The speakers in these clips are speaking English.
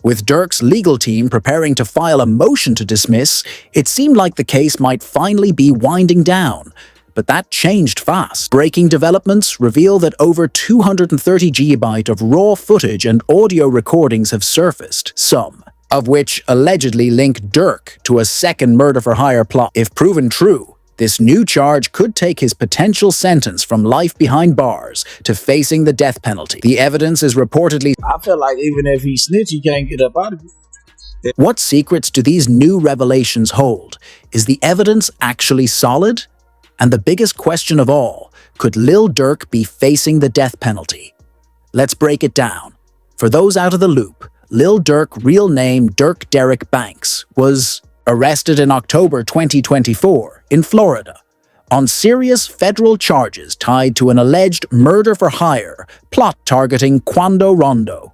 With Durk's legal team preparing to file a motion to dismiss, it seemed like the case might finally be winding down. But that changed fast. Breaking developments reveal that over 230 GB of raw footage and audio recordings have surfaced, some of which allegedly link Durk to a second murder-for-hire plot. If proven true, this new charge could take his potential sentence from life behind bars to facing the death penalty. The evidence is reportedly... I feel like even if he snitch, he can't get up out of it. What secrets do these new revelations hold? Is the evidence actually solid? And the biggest question of all, could Lil Durk be facing the death penalty? Let's break it down. For those out of the loop, Lil Durk, real name Durk Derek Banks, was arrested in October 2024 in Florida on serious federal charges tied to an alleged murder-for-hire plot targeting Quando Rondo.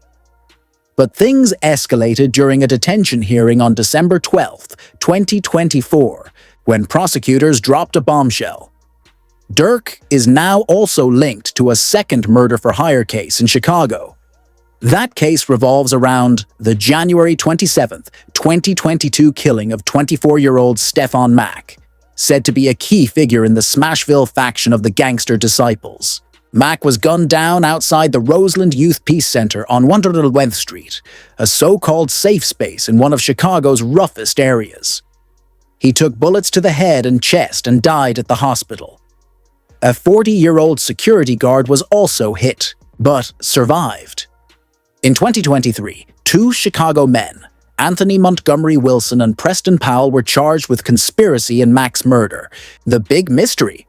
But things escalated during a detention hearing on December 12, 2024, when prosecutors dropped a bombshell. Durk is now also linked to a second murder-for-hire case in Chicago. That case revolves around the January 27, 2022 killing of 24-year-old Stefan Mack, said to be a key figure in the Smashville faction of the Gangster Disciples. Mack was gunned down outside the Roseland Youth Peace Center on 111th Street, a so-called safe space in one of Chicago's roughest areas. He took bullets to the head and chest and died at the hospital. A 40-year-old security guard was also hit, but survived. In 2023, two Chicago men, Anthony Montgomery Wilson and Preston Powell, were charged with conspiracy in Mack's murder. The big mystery: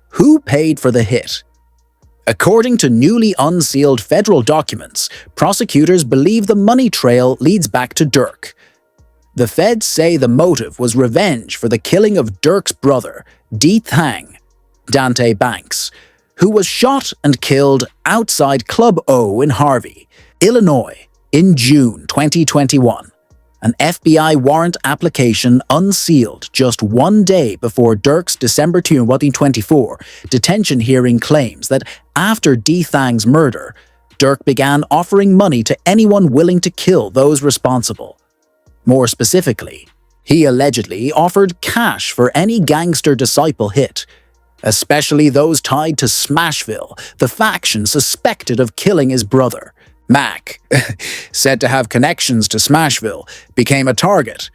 who paid for the hit? According to newly unsealed federal documents, prosecutors believe the money trail leads back to Durk. The feds say the motive was revenge for the killing of Durk's brother, D. Thang, Dante Banks, who was shot and killed outside Club O in Harvey, Illinois, in June 2021. An FBI warrant application unsealed just one day before Durk's December 2024 detention hearing claims that after D. Thang's murder, Durk began offering money to anyone willing to kill those responsible. More specifically, he allegedly offered cash for any gangster disciple hit, especially those tied to Smashville, the faction suspected of killing his brother. Mack, said to have connections to Smashville, became a target.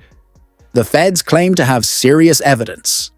The feds claim to have serious evidence: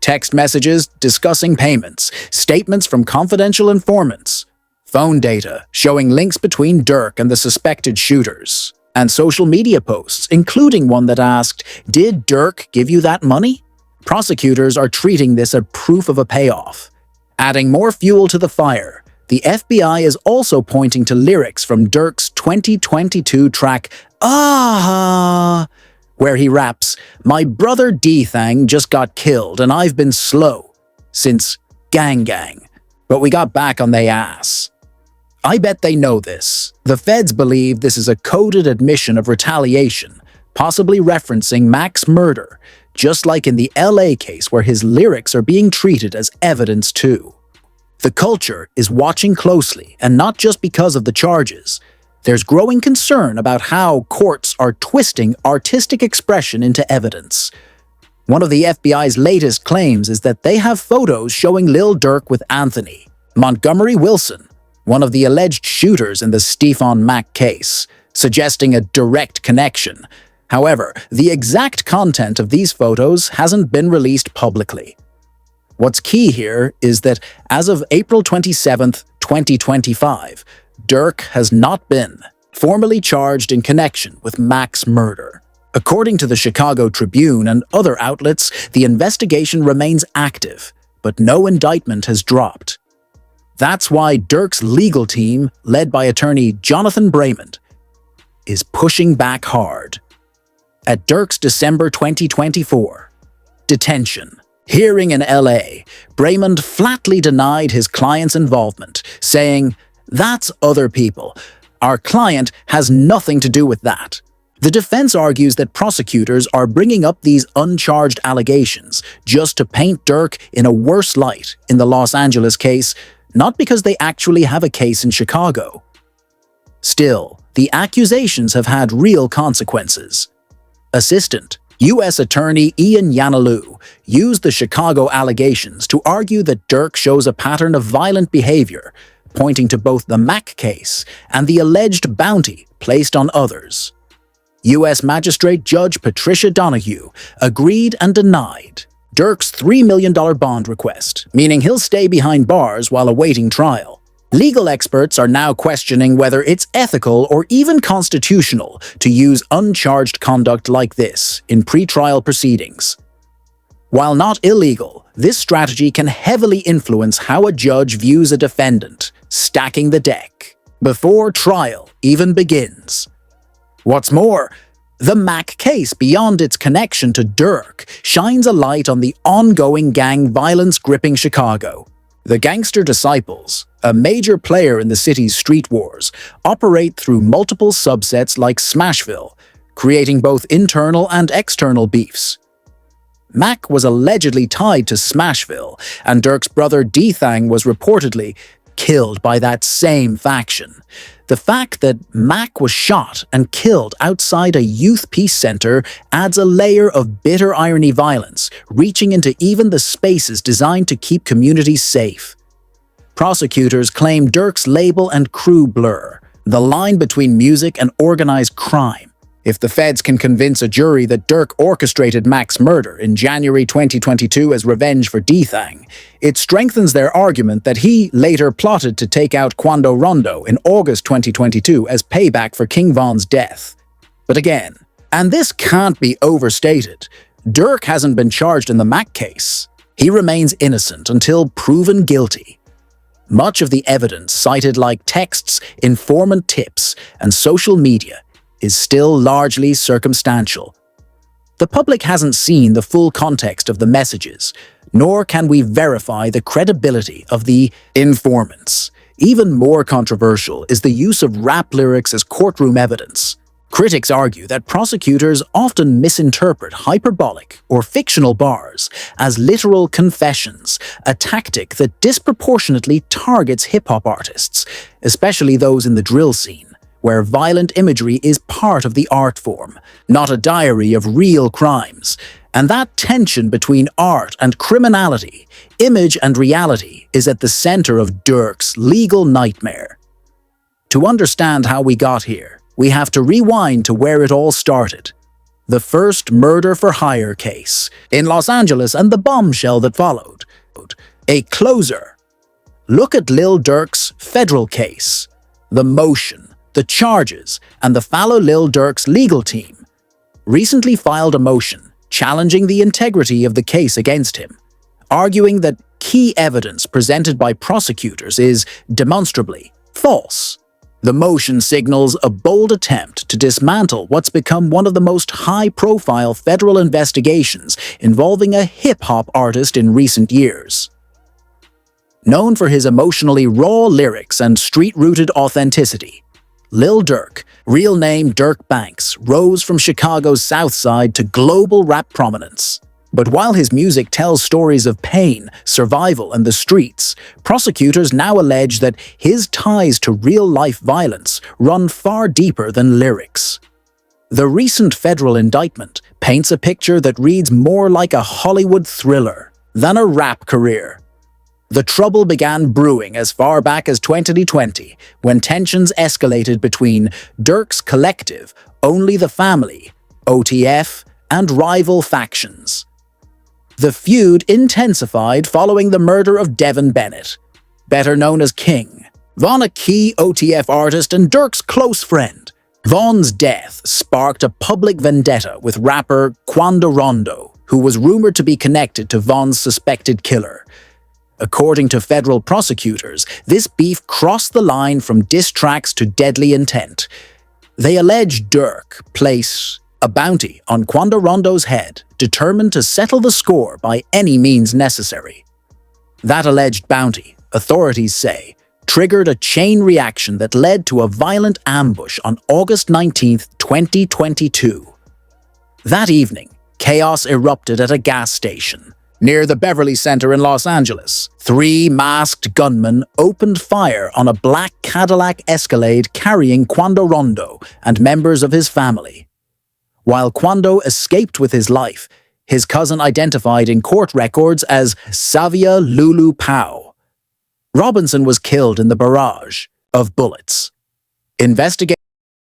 text messages discussing payments, statements from confidential informants, phone data showing links between Durk and the suspected shooters, and social media posts, including one that asked, "Did Durk give you that money?" Prosecutors are treating this as proof of a payoff. Adding more fuel to the fire, the FBI is also pointing to lyrics from Durk's 2022 track, "Ah," where he raps, "My brother D-Thang just got killed and I've been slow since gang gang, but we got back on they ass." I bet they know this. The feds believe this is a coded admission of retaliation, possibly referencing Mack's murder, just like in the LA case where his lyrics are being treated as evidence too. The culture is watching closely, and not just because of the charges. There's growing concern about how courts are twisting artistic expression into evidence. One of the FBI's latest claims is that they have photos showing Lil Durk with Anthony Montgomery Wilson, one of the alleged shooters in the Stefan Mack case, suggesting a direct connection. However, the exact content of these photos hasn't been released publicly. What's key here is that as of April 27, 2025, Durk has not been formally charged in connection with Mack's murder. According to the Chicago Tribune and other outlets, the investigation remains active, but no indictment has dropped. That's why Durk's legal team, led by attorney Jonathan Brayman, is pushing back hard. At Durk's December 2024 detention hearing in LA, Brayman flatly denied his client's involvement, saying, "That's other people. Our client has nothing to do with that." The defense argues that prosecutors are bringing up these uncharged allegations just to paint Durk in a worse light in the Los Angeles case, not because they actually have a case in Chicago. Still, the accusations have had real consequences. Assistant U.S. Attorney Ian Yanalou used the Chicago allegations to argue that Durk shows a pattern of violent behavior, pointing to both the Mack case and the alleged bounty placed on others. U.S. Magistrate Judge Patricia Donahue agreed and denied Durk's $3 million bond request, meaning he'll stay behind bars while awaiting trial. Legal experts are now questioning whether it's ethical or even constitutional to use uncharged conduct like this in pretrial proceedings. While not illegal, this strategy can heavily influence how a judge views a defendant, stacking the deck before trial even begins. What's more, the Mack case, beyond its connection to Durk, shines a light on the ongoing gang violence gripping Chicago. The Gangster Disciples, a major player in the city's street wars, operate through multiple subsets like Smashville, creating both internal and external beefs. Mack was allegedly tied to Smashville, and Durk's brother D-Thang was reportedly killed by that same faction. The fact that Mack was shot and killed outside a youth peace center adds a layer of bitter irony violence, reaching into even the spaces designed to keep communities safe. Prosecutors claim Durk's label and crew blur the line between music and organized crime. If the feds can convince a jury that Durk orchestrated Mack's murder in January 2022 as revenge for D-Thang, it strengthens their argument that he later plotted to take out Quando Rondo in August 2022 as payback for King Von's death. But again, and this can't be overstated, Durk hasn't been charged in the Mack case. He remains innocent until proven guilty. Much of the evidence cited, like texts, informant tips, and social media, is still largely circumstantial. The public hasn't seen the full context of the messages, nor can we verify the credibility of the informants. Even more controversial is the use of rap lyrics as courtroom evidence. Critics argue that prosecutors often misinterpret hyperbolic or fictional bars as literal confessions, a tactic that disproportionately targets hip-hop artists, especially those in the drill scene, where violent imagery is part of the art form, not a diary of real crimes. And that tension between art and criminality, image and reality, is at the center of Durk's legal nightmare. To understand how we got here, we have to rewind to where it all started. The first murder-for-hire case in Los Angeles and the bombshell that followed. A closer. Look at Lil Durk's federal case, the motion, the charges, and the fallow Lil Durk's legal team recently filed a motion challenging the integrity of the case against him, arguing that key evidence presented by prosecutors is demonstrably false. The motion signals a bold attempt to dismantle what's become one of the most high-profile federal investigations involving a hip-hop artist in recent years. Known for his emotionally raw lyrics and street-rooted authenticity, Lil Durk, real name Durk Banks, rose from Chicago's South Side to global rap prominence. But while his music tells stories of pain, survival, and the streets, prosecutors now allege that his ties to real-life violence run far deeper than lyrics. The recent federal indictment paints a picture that reads more like a Hollywood thriller than a rap career. The trouble began brewing as far back as 2020, when tensions escalated between Durk's collective, Only the Family, OTF, and rival factions. The feud intensified following the murder of Devin Bennett, better known as King, Von, a key OTF artist and Durk's close friend. Von's death sparked a public vendetta with rapper Quando Rondo, who was rumored to be connected to Von's suspected killer. According to federal prosecutors, this beef crossed the line from diss tracks to deadly intent. They allege Durk placed a bounty on Quando Rondo's head, determined to settle the score by any means necessary. That alleged bounty, authorities say, triggered a chain reaction that led to a violent ambush on August 19, 2022. That evening, chaos erupted at a gas station. Near the Beverly Center in Los Angeles, 3 masked gunmen opened fire on a black Cadillac Escalade carrying Quando Rondo and members of his family. While Quando escaped with his life, his cousin identified in court records as Savia Lulu Pau. Robinson was killed in the barrage of bullets. Investigators